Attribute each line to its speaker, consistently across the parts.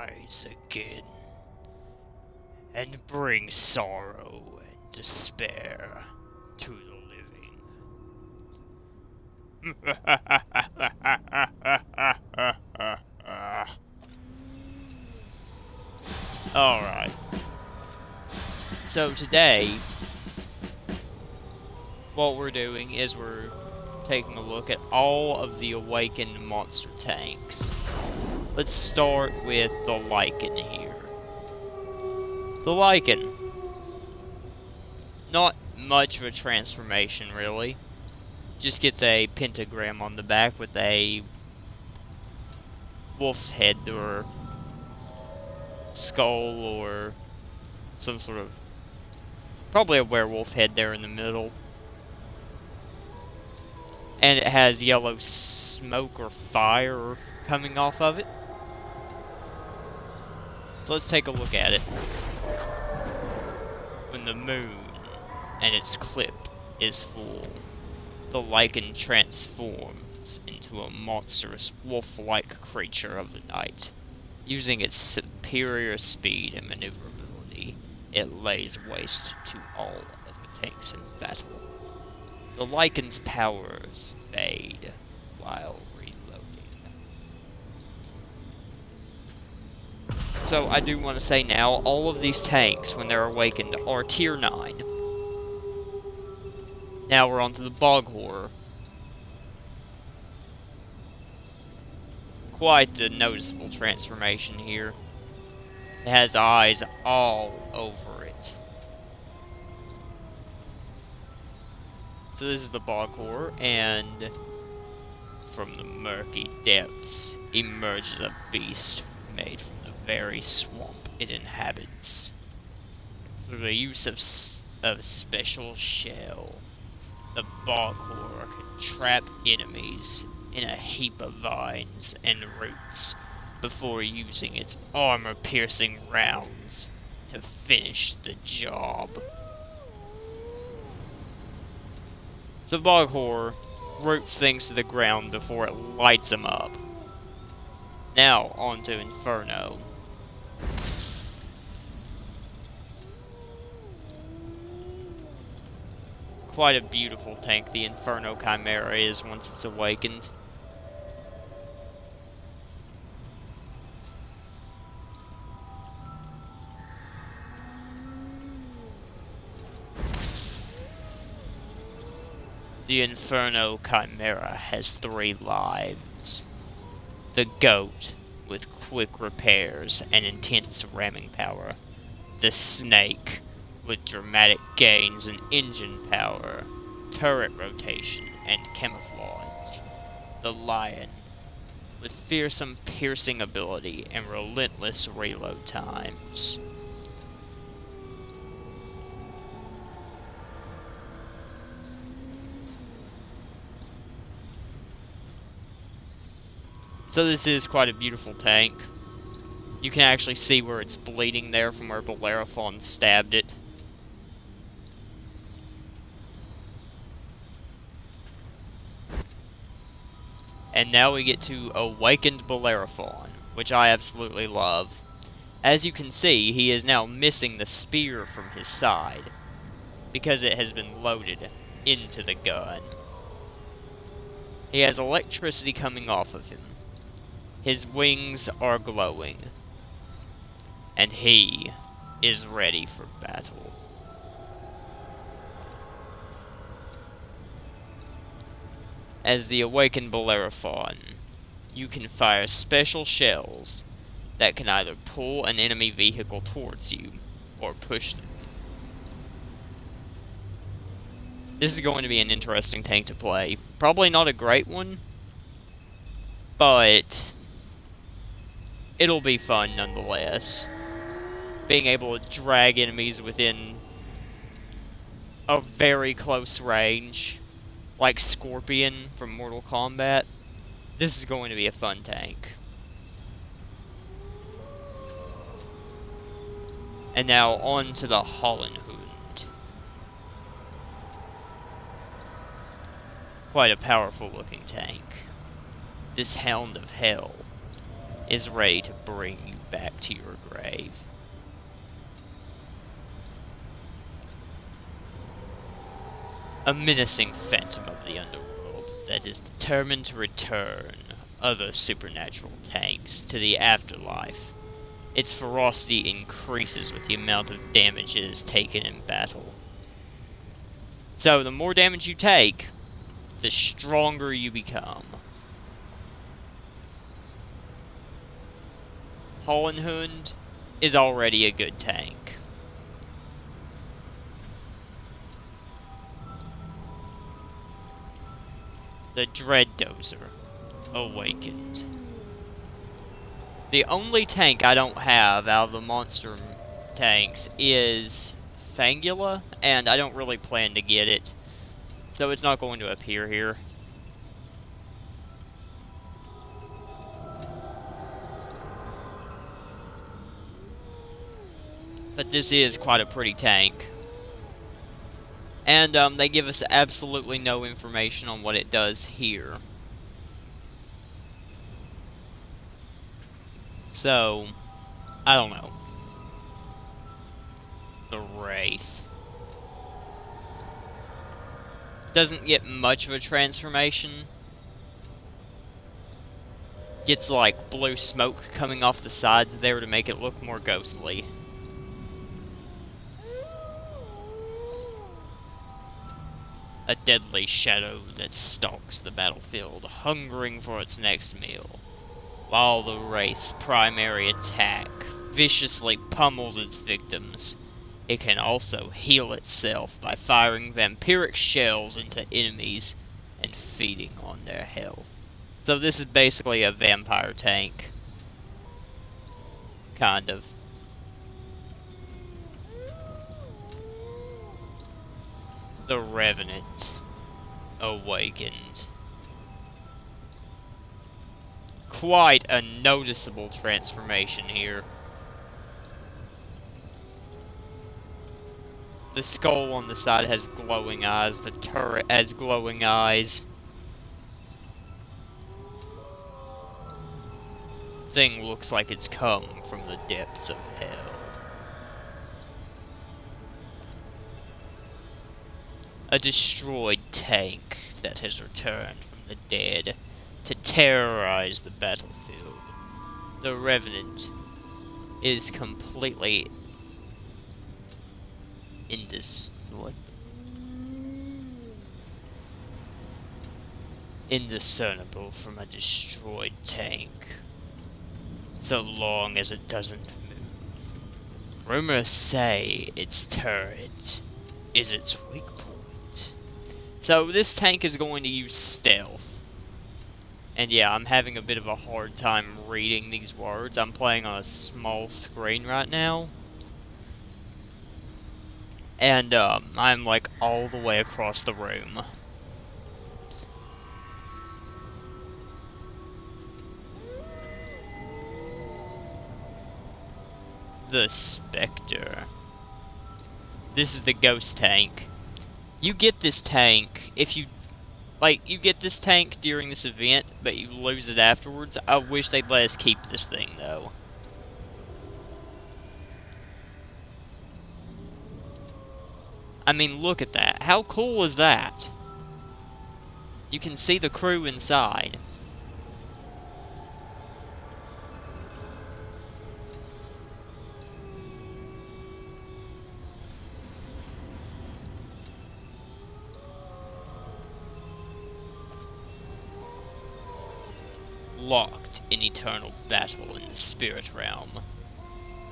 Speaker 1: rise again and bring sorrow and despair to the living. Alright. So today, what we're doing is we're taking a look at all of the awakened monster tanks. Let's start with the Lycan here. The Lycan. Not much of a transformation, really. Just gets a pentagram on the back with a wolf's head or skull or some sort of... probably a werewolf head there in the middle. And it has yellow smoke or fire coming off of it. So let's take a look at it. When the moon and its clip is full, the Lycan transforms into a monstrous wolf-like creature of the night. Using its superior speed and maneuverability, it lays waste to all of the tanks in battle. The Lycan's powers fade while reloading. So I do want to say now, all of these tanks, when they're awakened, are tier 9. Now we're on to the Bog Horror. Quite the noticeable transformation here. It has eyes all over it. So this is the Bog Horror, and from the murky depths emerges a beast made from the very swamp it inhabits. Through the use of special shell, the Bog Horror can trap enemies in a heap of vines and roots before using its armor-piercing rounds to finish the job. So Bog Horror roots things to the ground before it lights them up. Now, on to Inferno. Quite a beautiful tank the Inferno Chimera is once it's awakened. The Inferno Chimera has 3 lives. The Goat, with quick repairs and intense ramming power. The Snake, with dramatic gains in engine power, turret rotation, and camouflage. The Lion, with fearsome piercing ability and relentless reload times. So this is quite a beautiful tank. You can actually see where it's bleeding there from where Bellerophon stabbed it. And now we get to Awakened Bellerophon, which I absolutely love. As you can see, he is now missing the spear from his side, because it has been loaded into the gun. He has electricity coming off of him. His wings are glowing. And he is ready for battle. As the Awakened Bellerophon, you can fire special shells that can either pull an enemy vehicle towards you, or push them. This is going to be an interesting tank to play. Probably not a great one, but it'll be fun nonetheless. Being able to drag enemies within a very close range, like Scorpion from Mortal Kombat. This is going to be a fun tank. And now on to the Hollenhund. Quite a powerful looking tank. This Hound of Hell is ready to bring you back to your grave. A menacing phantom of the underworld that is determined to return other supernatural tanks to the afterlife. Its ferocity increases with the amount of damage it has taken in battle. So, the more damage you take, the stronger you become. Hollenhund is already a good tank. The Dread Dozer awakened. The only tank I don't have out of the monster tanks is Fangula, and I don't really plan to get it, so it's not going to appear here. But this is quite a pretty tank. And they give us absolutely no information on what it does here. So, I don't know. The Wraith doesn't get much of a transformation. Gets like blue smoke coming off the sides there to make it look more ghostly. A deadly shadow that stalks the battlefield, hungering for its next meal, while the Wraith's primary attack viciously pummels its victims. It can also heal itself by firing vampiric shells into enemies and feeding on their health. So this is basically a vampire tank. Kind of. The Revenant awakened. Quite a noticeable transformation here. The skull on the side has glowing eyes, the turret has glowing eyes. Thing looks like it's come from the depths of hell. A destroyed tank that has returned from the dead to terrorize the battlefield. The Revenant is completely indiscernible from a destroyed tank, so long as it doesn't move. Rumors say its turret is its weak point. So this tank is going to use stealth. And yeah, I'm having a bit of a hard time reading these words. I'm playing on a small screen right now. And I'm like all the way across the room. The Spectre. This is the ghost tank. You get this tank if you... you get this tank during this event, but you lose it afterwards. I wish they'd let us keep this thing, though. I mean, look at that. How cool is that? You can see the crew inside. Locked in eternal battle in the spirit realm,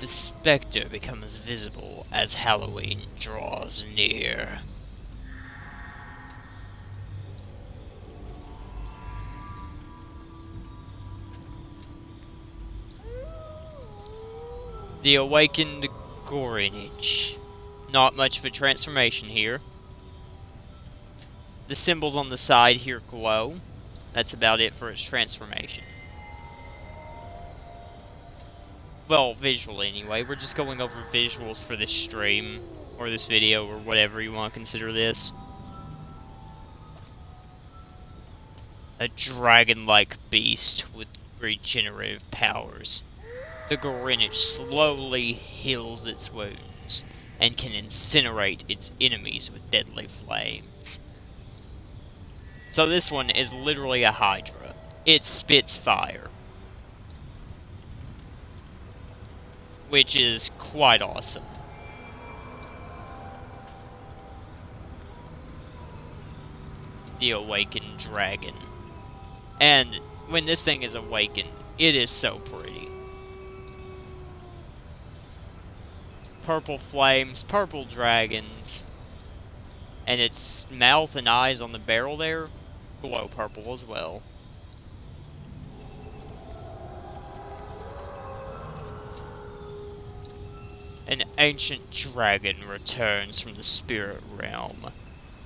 Speaker 1: the Spectre becomes visible as Halloween draws near. The awakened Greenwich. Not much of a transformation here. The symbols on the side here glow. That's about it for its transformation. Well, visually anyway. We're just going over visuals for this stream, or this video, or whatever you want to consider this. A dragon-like beast with regenerative powers. The Greenwich slowly heals its wounds and can incinerate its enemies with deadly flames. So this one is literally a Hydra. It spits fire, which is quite awesome. The Awakened Dragon. And when this thing is awakened, it is so pretty. Purple flames, purple dragons, and its mouth and eyes on the barrel there glow purple as well. An ancient dragon returns from the spirit realm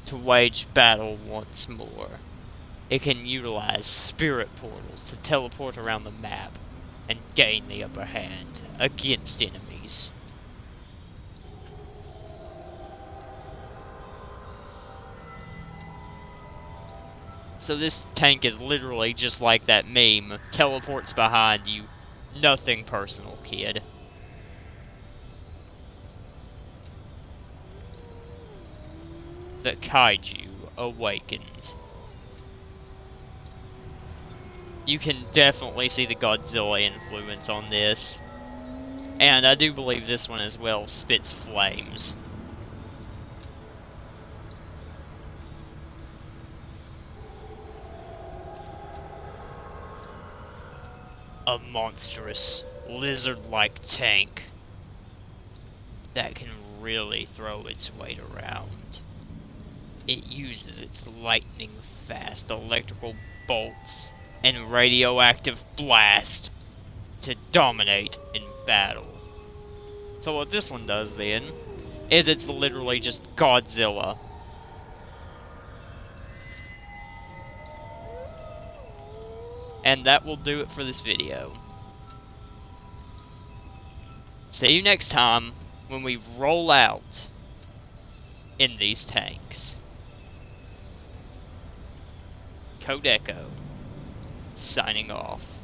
Speaker 1: to wage battle once more. It can utilize spirit portals to teleport around the map and gain the upper hand against enemies. So this tank is literally just like that meme, teleports behind you, nothing personal, kid. The Kaiju Awakened. You can definitely see the Godzilla influence on this. And I do believe this one as well spits flames. A monstrous, lizard-like tank that can really throw its weight around. It uses its lightning-fast electrical bolts and radioactive blast to dominate in battle. So what this one does then is it's literally just Godzilla. And that will do it for this video. See you next time when we roll out in these tanks. Code Echo, signing off.